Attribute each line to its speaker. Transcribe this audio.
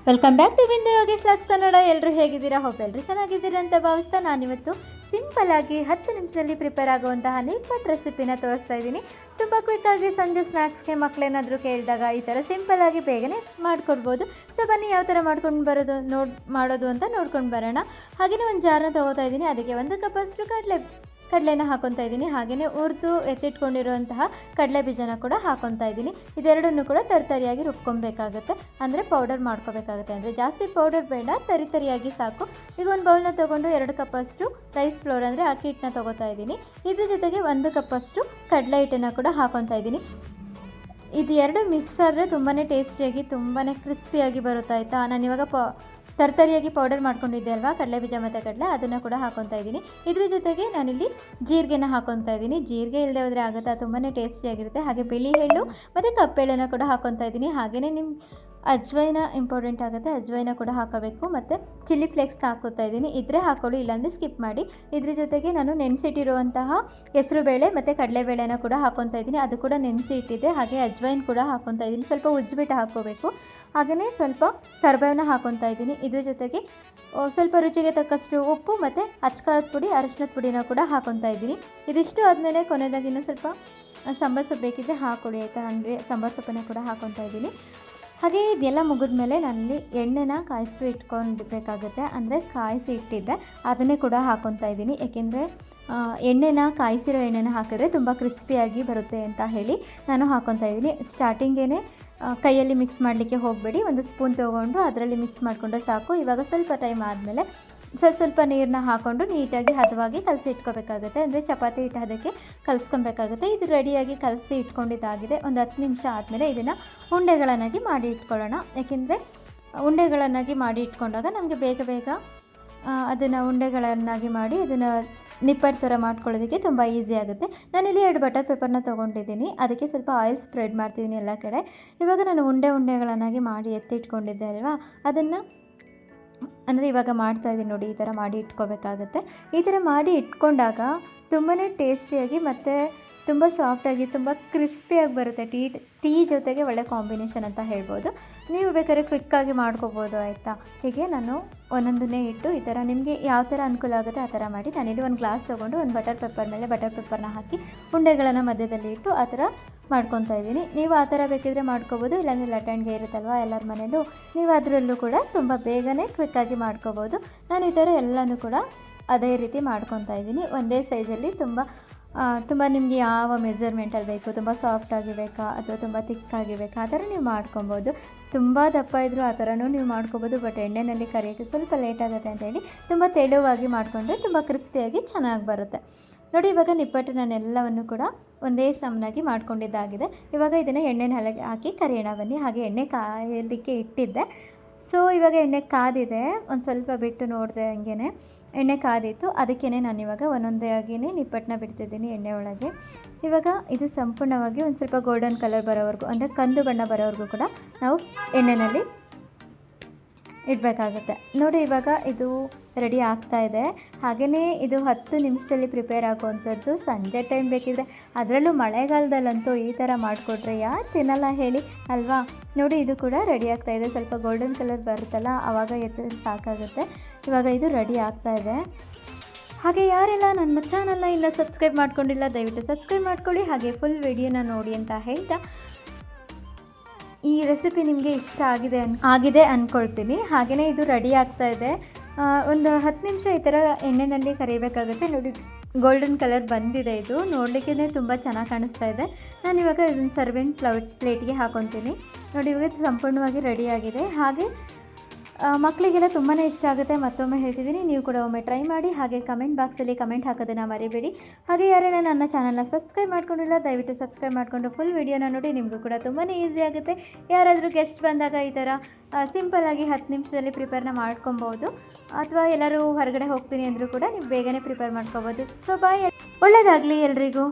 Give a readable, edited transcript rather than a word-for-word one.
Speaker 1: Welcome back to ಬಿಂದು Yogesh LOX Kannada. ಎಲ್ಲರೂ ಹೇಗಿದ್ದೀರಾ? ಹೋಪ್ ಎಲ್ಲರೂ ಚೆನ್ನಾಗಿದ್ದೀರಾ ಅಂತ ಭಾವಿಸ್ತಾ ನಾನಿವತ್ತು ಸಿಂಪಲ್ಲಾಗಿ 10 ನಿಮಿಷದಲ್ಲಿ ಪ್ರಿಪೇರ್ ಆಗುವಂತಹ ನಿಪ್ಪಟ್ಟು ರೆಸಿಪಿನ ತೋರಿಸ್ತಾ ಇದ್ದೀನಿ. ತುಂಬ ಕ್ವಿಕ್ಕಾಗಿ ಸಂಜೆ ಸ್ನ್ಯಾಕ್ಸ್ಗೆ ಮಕ್ಕಳೇನಾದರೂ ಕೇಳಿದಾಗ ಈ ಥರ ಸಿಂಪಲ್ಲಾಗಿ ಬೇಗನೆ ಮಾಡಿಕೊಡ್ಬೋದು. ಸೊ ಬನ್ನಿ ಯಾವ ಥರ ಮಾಡ್ಕೊಂಡು ಮಾಡೋದು ಅಂತ ನೋಡ್ಕೊಂಡು ಬರೋಣ. ಹಾಗೆಯೇ ಒಂದು ಜಾರನ್ನ ತೊಗೋತಾ ಇದ್ದೀನಿ. ಅದಕ್ಕೆ 1 ಕಪ್ಪಷ್ಟು ಕಡಲೆನ ಹಾಕೊತಾ ಇದ್ದೀನಿ. ಹಾಗೆಯೇ ಹುರಿದು ಎತ್ತಿಟ್ಕೊಂಡಿರುವಂತಹ ಕಡಲೆ ಬೀಜನ ಕೂಡ ಹಾಕೊತಾ ಇದ್ದೀನಿ. ಇದೆರಡನ್ನು ಕೂಡ ತರಿಯಾಗಿ ರುಬ್ಕೊಬೇಕಾಗುತ್ತೆ, ಅಂದರೆ ಪೌಡರ್ ಮಾಡ್ಕೋಬೇಕಾಗುತ್ತೆ. ಅಂದರೆ ಜಾಸ್ತಿ ಪೌಡರ್ ಬೇಡ, ತರಿಯಾಗಿ ಸಾಕು. ಈಗ ಒಂದು ಬೌಲ್ನ ತೊಗೊಂಡು 2 ಕಪ್ಪಷ್ಟು ರೈಸ್ ಫ್ಲೋರ್ ಅಂದರೆ ಅಕ್ಕಿ ಹಿಟ್ಟನ್ನ ತೊಗೋತಾ ಇದ್ದೀನಿ. ಇದ್ರ ಜೊತೆಗೆ 1 ಕಪ್ಪಷ್ಟು ಕಡಲೆ ಹಿಟ್ಟನ್ನು ಕೂಡ ಹಾಕೊತಾ ಇದ್ದೀನಿ. ಇದು ಎರಡು ಮಿಕ್ಸ್ ಆದರೆ ತುಂಬಾ ಟೇಸ್ಟಿಯಾಗಿ ತುಂಬಾ ಕ್ರಿಸ್ಪಿಯಾಗಿ ಬರುತ್ತೆ ಆಯಿತಾ. ನಾನಿವಾಗ ತರಿಯಾಗಿ ಪೌಡರ್ ಮಾಡ್ಕೊಂಡಿದ್ದೆ ಅಲ್ವಾ, ಕಡಲೆ ಬೀಜ ಮತ್ತು ಕಡಲೆ, ಅದನ್ನು ಕೂಡ ಹಾಕೊತಾ ಇದ್ದೀನಿ. ಇದ್ರ ಜೊತೆಗೆ ನಾನಿಲ್ಲಿ ಜೀರಿಗೆನ ಹಾಕೊತಾ ಇದ್ದೀನಿ. ಜೀರಿಗೆ ಇಲ್ಲದೆ ಹೋದರೆ ಆಗುತ್ತಾ, ತುಂಬಾ ಟೇಸ್ಟಿಯಾಗಿರುತ್ತೆ. ಹಾಗೆ ಬಿಳಿ ಎಳ್ಳು ಮತ್ತು ಕಪ್ಪೆಳ್ಳನ್ನು ಕೂಡ ಹಾಕೊತಾ ಇದ್ದೀನಿ. ಹಾಗೆಯೇ ಅಜ್ವೈನ ಇಂಪಾರ್ಟೆಂಟ್ ಆಗುತ್ತೆ, ಅಜ್ವೈನ ಕೂಡ ಹಾಕೋಬೇಕು. ಮತ್ತು ಚಿಲ್ಲಿ ಫ್ಲೇಕ್ಸ್ ಹಾಕೋತಾ ಇದ್ದೀನಿ. ಇದ್ರೆ ಹಾಕೊಳ್ಳಿ, ಇಲ್ಲಾಂದರೆ ಸ್ಕಿಪ್ ಮಾಡಿ. ಇದ್ರ ಜೊತೆಗೆ ನಾನು ನೆನೆಸಿಟ್ಟಿರುವಂತಹ ಹೆಸರುಬೇಳೆ ಮತ್ತು ಕಡಲೆಬೇಳೆನ ಕೂಡ ಹಾಕೊತಾ ಇದ್ದೀನಿ. ಅದು ಕೂಡ ನೆನೆಸಿ ಇಟ್ಟಿದ್ದೆ. ಹಾಗೆ ಅಜ್ವೈನ್ ಕೂಡ ಹಾಕೊತಾ ಇದ್ದೀನಿ. ಸ್ವಲ್ಪ ಉಜ್ಜಿಬಿಟ್ಟು ಹಾಕ್ಕೋಬೇಕು. ಹಾಗೆಯೇ ಸ್ವಲ್ಪ ಕರಿಬೇವನ್ನ ಹಾಕೊತಾ ಇದ್ದೀನಿ. ಇದ್ರ ಜೊತೆಗೆ ಸ್ವಲ್ಪ ರುಚಿಗೆ ತಕ್ಕಷ್ಟು ಉಪ್ಪು ಮತ್ತು ಅಚ್ಕಾರದ ಪುಡಿ, ಅರಿಶಿನದ ಪುಡಿನ ಕೂಡ ಹಾಕೊತಾ ಇದ್ದೀನಿ. ಇದಿಷ್ಟು ಆದಮೇಲೆ ಕೊನೆಯದಾಗಿ ಇನ್ನೂ ಸ್ವಲ್ಪ ಸಾಂಬಾರು ಸೊಪ್ಪು ಬೇಕಿದ್ದರೆ ಹಾಕ್ಕೊಳ್ಳಿ ಆಯಿತಾ. ನನಗೆ ಸಾಂಬಾರು ಸೊಪ್ಪನ್ನು ಕೂಡ ಹಾಕೊತಾ ಇದ್ದೀನಿ. ಹಾಗೆ ಇದೆಲ್ಲ ಮುಗಿದ್ಮೇಲೆ ನಾನಲ್ಲಿ ಎಣ್ಣೆನ ಕಾಯಿಸಿ ಇಟ್ಕೊಳ್ಬೇಕಾಗುತ್ತೆ, ಅಂದರೆ ಕಾಯಿಸಿ ಇಟ್ಟಿದ್ದೆ ಅದನ್ನೇ ಕೂಡ ಹಾಕೊತಾ ಇದ್ದೀನಿ. ಏಕೆಂದರೆ ಎಣ್ಣೆನ ಕಾಯಿಸಿರೋ ಎಣ್ಣೆನ ಹಾಕಿದ್ರೆ ತುಂಬ ಕ್ರಿಸ್ಪಿಯಾಗಿ ಬರುತ್ತೆ ಅಂತ ಹೇಳಿ ನಾನು ಹಾಕೊತಾ ಇದ್ದೀನಿ. ಸ್ಟಾರ್ಟಿಂಗೇ ಕೈಯಲ್ಲಿ ಮಿಕ್ಸ್ ಮಾಡಲಿಕ್ಕೆ ಹೋಗಬೇಡಿ. 1 ಸ್ಪೂನ್ ತೊಗೊಂಡು ಅದರಲ್ಲಿ ಮಿಕ್ಸ್ ಮಾಡಿಕೊಂಡ್ರೆ ಸಾಕು. ಇವಾಗ ಸ್ವಲ್ಪ ಟೈಮ್ ಆದಮೇಲೆ ಸ್ವಲ್ಪ ನೀರನ್ನ ಹಾಕ್ಕೊಂಡು ನೀಟಾಗಿ ಹದವಾಗಿ ಕಲಸಿ ಇಟ್ಕೋಬೇಕಾಗುತ್ತೆ, ಅಂದರೆ ಚಪಾತಿ ಹಿಟ್ಟು ಅದಕ್ಕೆ ಕಲಿಸ್ಕೊಬೇಕಾಗುತ್ತೆ. ಇದು ರೆಡಿಯಾಗಿ ಕಲಸಿ ಇಟ್ಕೊಂಡಿದ್ದಾಗಿದೆ. ಒಂದು 10 ನಿಮಿಷ ಆದಮೇಲೆ ಇದನ್ನು ಉಂಡೆಗಳನ್ನಾಗಿ ಮಾಡಿ ಇಟ್ಕೊಳ್ಳೋಣ. ಏಕೆಂದರೆ ಉಂಡೆಗಳನ್ನಾಗಿ ಮಾಡಿ ಇಟ್ಕೊಂಡಾಗ ನಮಗೆ ಬೇಗ ಅದನ್ನು ಉಂಡೆಗಳನ್ನಾಗಿ ಮಾಡಿ ಅದನ್ನು ನಿಪ್ಪಟ್ಟು ಥರ ಮಾಡ್ಕೊಳ್ಳೋದಕ್ಕೆ ತುಂಬ ಈಸಿ ಆಗುತ್ತೆ. ನಾನಿಲ್ಲಿ 2 ಬಟರ್ ಪೇಪರ್ನ ತೊಗೊಂಡಿದ್ದೀನಿ. ಅದಕ್ಕೆ ಸ್ವಲ್ಪ ಆಯಿಲ್ ಸ್ಪ್ರೆಡ್ ಮಾಡ್ತಿದ್ದೀನಿ ಎಲ್ಲ ಕಡೆ. ಇವಾಗ ನಾನು ಉಂಡೆಗಳನ್ನಾಗಿ ಮಾಡಿ ಎತ್ತಿಟ್ಕೊಂಡಿದ್ದೆ ಅಲ್ವಾ, ಅದನ್ನು ಅಂದರೆ ಇವಾಗ ಮಾಡ್ತಾಯಿದ್ದೀನಿ ನೋಡಿ, ಈ ಥರ ಮಾಡಿ ಇಟ್ಕೋಬೇಕಾಗತ್ತೆ. ಈ ಥರ ಮಾಡಿ ಇಟ್ಕೊಂಡಾಗ ತುಂಬಾ ಟೇಸ್ಟಿಯಾಗಿ ಮತ್ತು ತುಂಬ ಸಾಫ್ಟಾಗಿ ತುಂಬ ಕ್ರಿಸ್ಪಿಯಾಗಿ ಬರುತ್ತೆ. ಟೀ ಜೊತೆಗೆ ಒಳ್ಳೆ ಕಾಂಬಿನೇಷನ್ ಅಂತ ಹೇಳ್ಬೋದು. ನೀವು ಬೇಕಾದ್ರೆ ಕ್ವಿಕ್ಕಾಗಿ ಮಾಡ್ಕೋಬೋದು ಆಯಿತಾ. ಹೀಗೆ ನಾನು ಒಂದೊಂದನ್ನೇ ಇಟ್ಟು ಈ ಥರ ನಿಮಗೆ ಯಾವ ಥರ ಅನುಕೂಲ ಆಗುತ್ತೆ ಆ ಥರ ಮಾಡಿ. ನಾನಿಲ್ಲಿ 1 ಗ್ಲಾಸ್ ತೊಗೊಂಡು 1 ಬಟರ್ ಪೇಪರ್ ಮೇಲೆ ಬಟರ್ ಪೇಪರ್ನ ಹಾಕಿ ಉಂಡೆಗಳನ್ನು ಮಧ್ಯದಲ್ಲಿ ಇಟ್ಟು ಆ ಥರ ಮಾಡ್ಕೊತಾ ಇದ್ದೀನಿ. ನೀವು ಆ ಥರ ಬೇಕಿದ್ರೆ ಮಾಡ್ಕೋಬೋದು, ಇಲ್ಲಾಂದರೆ ಲಟ್ಟಣಿಗೆ ಇರುತ್ತಲ್ವ ಎಲ್ಲರ ಮನೇಲೂ, ನೀವು ಅದರಲ್ಲೂ ಕೂಡ ತುಂಬ ಬೇಗನೆ ಕ್ವಿಕ್ಕಾಗಿ ಮಾಡ್ಕೋಬೋದು. ನಾನು ಈ ಥರ ಎಲ್ಲನೂ ಕೂಡ ಅದೇ ರೀತಿ ಮಾಡ್ಕೊತಾ ಇದ್ದೀನಿ. ಒಂದೇ ಸೈಜಲ್ಲಿ ತುಂಬ ನಿಮಗೆ ಯಾವ ಮೆಜರ್ಮೆಂಟಲ್ಲಿ ಬೇಕು, ತುಂಬ ಸಾಫ್ಟಾಗಿ ಬೇಕಾ ಅಥವಾ ತುಂಬ ತಿಕ್ಕಾಗಿ ಬೇಕಾ ಆ ಥರ ನೀವು ಮಾಡ್ಕೊಬೋದು. ತುಂಬ ದಪ್ಪ ಇದ್ದರೂ ಆ ಥರನೂ ನೀವು ಮಾಡ್ಕೊಬೋದು. ಬಟ್ ಎಣ್ಣೆಯಲ್ಲಿ ಕರಿಯೋಕ್ಕೆ ಸ್ವಲ್ಪ ಲೇಟ್ ಆಗುತ್ತೆ ಅಂತ ಹೇಳಿ ತುಂಬ ತೆಳುವಾಗಿ ಮಾಡಿಕೊಂಡ್ರೆ ತುಂಬ ಕ್ರಿಸ್ಪಿಯಾಗಿ ಚೆನ್ನಾಗಿ ಬರುತ್ತೆ. ನೋಡಿ, ಇವಾಗ ನಿಪ್ಪಟ್ಟು ನಾನೆಲ್ಲವನ್ನು ಕೂಡ ಒಂದೇ ಸಮನಾಗಿ ಮಾಡ್ಕೊಂಡಿದ್ದಾಗಿದೆ. ಇವಾಗ ಇದನ್ನು ಎಣ್ಣೆನ ಹಾಕಿ ಕರಿಯೋಣ ಬನ್ನಿ. ಹಾಗೆ ಎಣ್ಣೆ ಕಾಯೋದಕ್ಕೆ ಇಟ್ಟಿದ್ದೆ. ಸೊ ಇವಾಗ ಎಣ್ಣೆ ಕಾದಿದೆ. ಒಂದು ಸ್ವಲ್ಪ ಬಿಟ್ಟು ನೋಡಿದೆ, ಹಂಗೇ ಎಣ್ಣೆ ಕಾದಿತ್ತು. ಅದಕ್ಕೇ ನಾನು ಇವಾಗ ಒಂದೊಂದೇ ಆಗಿಯೇ ನಿಪ್ಪಟ್ಟನ್ನ ಬಿಡ್ತಿದ್ದೀನಿ ಎಣ್ಣೆ ಒಳಗೆ. ಇವಾಗ ಇದು ಸಂಪೂರ್ಣವಾಗಿ ಒಂದು ಸ್ವಲ್ಪ ಗೋಲ್ಡನ್ ಕಲರ್ ಬರೋವರೆಗೂ, ಅಂದರೆ ಕಂದು ಬಣ್ಣ ಬರೋವರೆಗೂ ಕೂಡ ನಾವು ಎಣ್ಣೆಯಲ್ಲಿ ಇಡಬೇಕಾಗುತ್ತೆ. ನೋಡಿ, ಇವಾಗ ಇದು ರೆಡಿ ಆಗ್ತಾ ಇದೆ. ಹಾಗೆಯೇ ಇದು 10 ನಿಮಿಷದಲ್ಲಿ ಪ್ರಿಪೇರ್ ಆಗುವಂಥದ್ದು. ಸಂಜೆ ಟೈಮ್ ಬೇಕಿದ್ರೆ, ಅದರಲ್ಲೂ ಮಳೆಗಾಲದಲ್ಲಂತೂ ಈ ಥರ ಮಾಡಿಕೊಟ್ರೆ ಯಾರು ತಿನ್ನಲ್ಲ ಹೇಳಿ ಅಲ್ವಾ. ನೋಡಿ, ಇದು ಕೂಡ ರೆಡಿ ಆಗ್ತಾಯಿದೆ. ಸ್ವಲ್ಪ ಗೋಲ್ಡನ್ ಕಲರ್ ಬರುತ್ತಲ್ಲ, ಆವಾಗ ಎತ್ತಿದ್ರೆ ಸಾಕಾಗುತ್ತೆ. ಇವಾಗ ಇದು ರೆಡಿ ಆಗ್ತಾ ಇದೆ. ಹಾಗೆ ಯಾರೆಲ್ಲ ನನ್ನ ಚಾನಲ್ನ ಇಲ್ಲ ಸಬ್ಸ್ಕ್ರೈಬ್ ಮಾಡ್ಕೊಂಡಿಲ್ಲ, ದಯವಿಟ್ಟು ಸಬ್ಸ್ಕ್ರೈಬ್ ಮಾಡ್ಕೊಳ್ಳಿ. ಹಾಗೆ ಫುಲ್ ವಿಡಿಯೋನ ನೋಡಿ ಅಂತ ಹೇಳ್ತಾ, ಈ ರೆಸಿಪಿ ನಿಮಗೆ ಇಷ್ಟ ಆಗಿದೆ ಅಂದ್ಕೊಳ್ತೀನಿ. ಹಾಗೆಯೇ ಇದು ರೆಡಿ ಆಗ್ತಾ ಇದೆ. ಒಂದು 10 ನಿಮಿಷ ಈ ಥರ ಎಣ್ಣೆಯಲ್ಲಿ ಕರಿಬೇಕಾಗುತ್ತೆ. ನೋಡಿ, ಗೋಲ್ಡನ್ ಕಲರ್ ಬಂದಿದೆ. ಇದು ನೋಡಲಿಕ್ಕೆ ತುಂಬ ಚೆನ್ನಾಗಿ ಕಾಣಿಸ್ತಾ ಇದೆ. ನಾನಿವಾಗ ಇದನ್ನು ಸರ್ವಿಂಗ್ ಪ್ಲೇಟ್ಗೆ ಹಾಕೊತೀನಿ. ನೋಡಿ, ಇವಾಗ ಇದು ಸಂಪೂರ್ಣವಾಗಿ ರೆಡಿಯಾಗಿದೆ. ಹಾಗೆ ಮಕ್ಕಳಿಗೆಲ್ಲ ತುಂಬಾ ಇಷ್ಟ ಆಗುತ್ತೆ. ಮತ್ತೊಮ್ಮೆ ಹೇಳ್ತಿದ್ದೀನಿ, ನೀವು ಕೂಡ ಒಮ್ಮೆ ಟ್ರೈ ಮಾಡಿ. ಹಾಗೆ ಕಮೆಂಟ್ ಬಾಕ್ಸಲ್ಲಿ ಕಮೆಂಟ್ ಹಾಕೋದನ್ನು ಮರಿಬೇಡಿ. ಹಾಗೆ ಯಾರೆಲ್ಲ ನನ್ನ ಚಾನಲ್ನ ಸಬ್ಸ್ಕ್ರೈಬ್ ಮಾಡ್ಕೊಂಡಿಲ್ಲ, ದಯವಿಟ್ಟು ಸಬ್ಸ್ಕ್ರೈಬ್ ಮಾಡಿಕೊಂಡು ಫುಲ್ ವಿಡಿಯೋನ ನೋಡಿ. ನಿಮಗೂ ಕೂಡ ತುಂಬಾ ಈಸಿ ಆಗುತ್ತೆ. ಯಾರಾದರೂ ಗೆಸ್ಟ್ ಬಂದಾಗ ಈ ಥರ ಸಿಂಪಲ್ಲಾಗಿ 10 ನಿಮಿಷದಲ್ಲಿ ಪ್ರಿಪೇರ್ನ ಮಾಡ್ಕೊಬೋದು. ಅಥವಾ ಎಲ್ಲರೂ ಹೊರಗಡೆ ಹೋಗ್ತೀನಿ ಅಂದರೂ ಕೂಡ ನೀವು ಬೇಗನೆ ಪ್ರಿಪೇರ್ ಮಾಡ್ಕೋಬೋದು. ಸೊ ಬಾಯ್, ಒಳ್ಳೆಯದಾಗಲಿ ಎಲ್ರಿಗೂ.